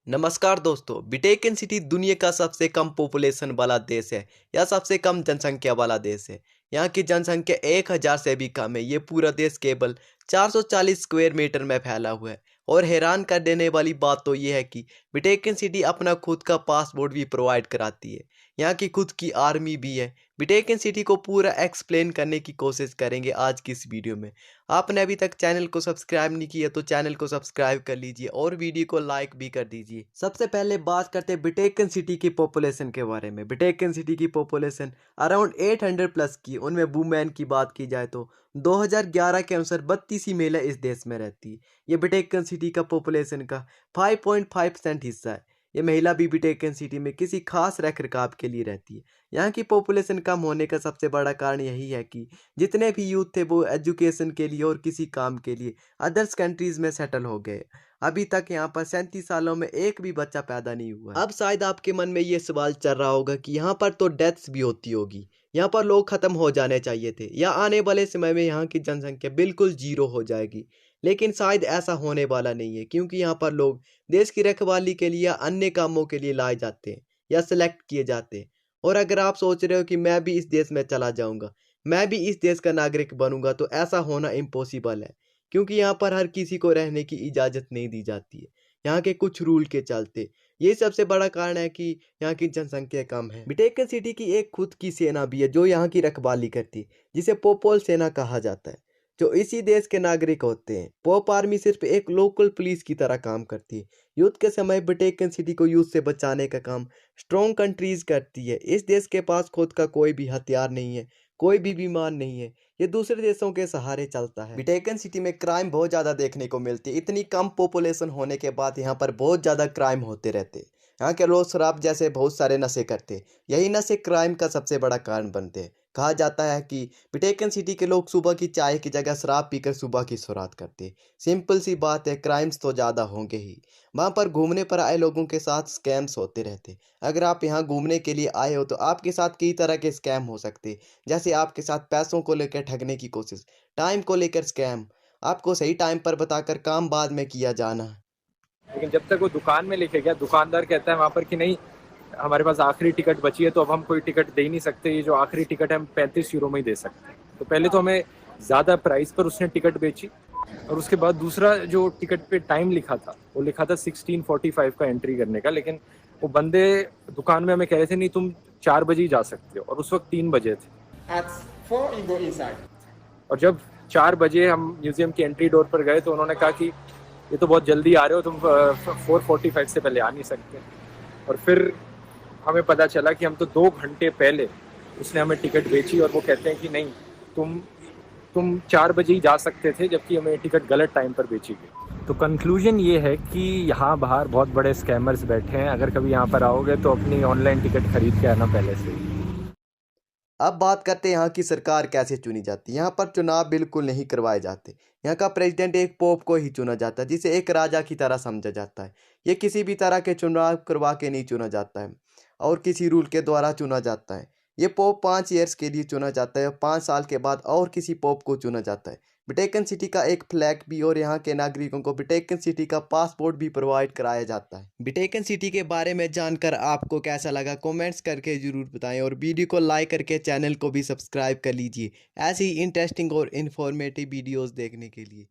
नमस्कार दोस्तों, बिटेकिन सिटी दुनिया का सबसे कम पॉपुलेशन वाला देश है या सबसे कम जनसंख्या वाला देश है। यहाँ की जनसंख्या 1000 से भी कम है। ये पूरा देश केवल 440 स्क्वायर मीटर में फैला हुआ है। और हैरान कर देने वाली बात तो ये है कि बिटेकिन सिटी अपना खुद का पासपोर्ट भी प्रोवाइड कराती है। यहाँ की खुद की आर्मी भी है। बिटेकिन सिटी को पूरा एक्सप्लेन करने की कोशिश करेंगे आज की इस वीडियो में। आपने अभी तक चैनल को सब्सक्राइब नहीं किया तो चैनल को सब्सक्राइब कर लीजिए और वीडियो को लाइक भी कर दीजिए। सबसे पहले बात करते हैं बिटेकन सिटी की पॉपुलेशन के बारे में। बिटेकन सिटी की पॉपुलेशन अराउंड 800 प्लस की, उनमें वुमेन की बात की जाए तो 2011 के अनुसार 32 ही महिला इस देश में रहती है। ये बिटेकन सिटी का पॉपुलेशन का 5.5% हिस्सा है। ये महिला भी बिटेकन सिटी में किसी खास रख रखाव के लिए रहती है। यहाँ की पॉपुलेशन कम होने का सबसे बड़ा कारण यही है कि जितने भी यूथ थे वो एजुकेशन के लिए और किसी काम के लिए अदर्स कंट्रीज में सेटल हो गए। अभी तक यहाँ पर 37 सालों में एक भी बच्चा पैदा नहीं हुआ। अब शायद आपके मन में ये सवाल चल रहा होगा कि यहाँ पर तो डेथ्स भी होती होगी, यहाँ पर लोग खत्म हो जाने चाहिए थे या आने वाले समय में यहाँ की जनसंख्या बिल्कुल जीरो हो जाएगी। लेकिन शायद ऐसा होने वाला नहीं है, क्योंकि यहाँ पर लोग देश की रखवाली के लिए या अन्य कामों के लिए लाए जाते हैं या सिलेक्ट किए जाते हैं। और अगर आप सोच रहे हो कि मैं भी इस देश में चला जाऊंगा, मैं भी इस देश का नागरिक बनूंगा, तो ऐसा होना इम्पॉसिबल है, क्योंकि यहाँ पर हर किसी को रहने की इजाज़त नहीं दी जाती है यहाँ के कुछ रूल के चलते। ये सबसे बड़ा कारण है कि यहाँ की जनसंख्या कम है। बिटेकन सिटी की एक खुद की सेना भी है जो यहाँ की रखवाली करती है, जिसे पोपोल सेना कहा जाता है, जो इसी देश के नागरिक होते हैं। पॉप आर्मी सिर्फ एक लोकल पुलिस की तरह काम करती है। युद्ध के समय बिटेकन सिटी को युद्ध से बचाने का काम स्ट्रॉन्ग कंट्रीज करती है। इस देश के पास खुद का कोई भी हथियार नहीं है, कोई भी विमान नहीं है, ये दूसरे देशों के सहारे चलता है। बिटेकन सिटी में क्राइम बहुत ज़्यादा देखने को मिलती है। इतनी कम पॉपुलेशन होने के बाद यहाँ पर बहुत ज़्यादा क्राइम होते रहते हैं। यहाँ के लोग शराब जैसे बहुत सारे नशे करते हैं। यही नशे क्राइम का सबसे बड़ा कारण बनते हैं। कहा जाता है कि बिटेकन सिटी के लोग सुबह की चाय की जगह शराब पीकर सुबह की शुरुआत करते हैं। सिंपल सी बात है, क्राइम्स तो ज़्यादा होंगे ही। वहाँ पर घूमने पर आए लोगों के साथ स्कैम्स होते रहते। अगर आप यहाँ घूमने के लिए आए हो तो आपके साथ कई तरह के स्कैम हो सकते, जैसे आपके साथ पैसों को लेकर ठगने की कोशिश, टाइम को लेकर स्कैम, आपको सही टाइम पर बताकर काम बाद में किया जाना। लेकिन जब तक वो दुकान में लेके गया, दुकानदार कहता है वहाँ पर कि नहीं, हमारे पास आखिरी टिकट बची है तो अब हम कोई टिकट दे ही नहीं सकते, ये जो आखिरी टिकट है हम 35 यूरो में ही दे सकते हैं। तो पहले तो हमें ज़्यादा प्राइस पर उसने टिकट बेची, और उसके बाद दूसरा जो टिकट पे टाइम लिखा था वो लिखा था 16:45 का एंट्री करने का, लेकिन वो बंदे दुकान में हमें कह रहे थे नहीं तुम 4 बजे ही जा सकते हो, और उस वक्त 3 बजे थे। At 4, you go inside. और जब 4 बजे हम म्यूजियम की एंट्री डोर पर गए तो उन्होंने कहा कि ये तो बहुत जल्दी आ रहे हो, तुम 4:45 से पहले आ नहीं सकते। और फिर हमें पता चला कि हम तो 2 घंटे पहले उसने हमें टिकट बेची, और वो कहते हैं कि नहीं, तुम 4 बजे ही जा सकते थे, जबकि हमें टिकट गलत टाइम पर बेची गई। तो कंक्लूजन ये है कि यहाँ बाहर बहुत बड़े स्कैमर्स बैठे हैं। अगर कभी यहाँ पर आओगे तो अपनी ऑनलाइन टिकट खरीद के आना पहले से ही। अब बात करते हैं यहाँ की सरकार कैसे चुनी जाती है। यहाँ पर चुनाव बिल्कुल नहीं करवाए जाते। यहाँ का प्रेसिडेंट एक पोप को ही चुना जाता है, जिसे एक राजा की तरह समझा जाता है। ये किसी भी तरह के चुनाव करवा के नहीं चुना जाता है और किसी रूल के द्वारा चुना जाता है। ये पोप 5 ईयर्स के लिए चुना जाता है और 5 साल के बाद और किसी पोप को चुना जाता है। बिटेकन सिटी का एक फ्लैग भी और यहाँ के नागरिकों को बिटेकन सिटी का पासपोर्ट भी प्रोवाइड कराया जाता है। बिटेकन सिटी के बारे में जानकर आपको कैसा लगा कमेंट्स करके ज़रूर बताएं और वीडियो को लाइक करके चैनल को भी सब्सक्राइब कर लीजिए ऐसी ही इंटरेस्टिंग और इन्फॉर्मेटिव वीडियोस देखने के लिए।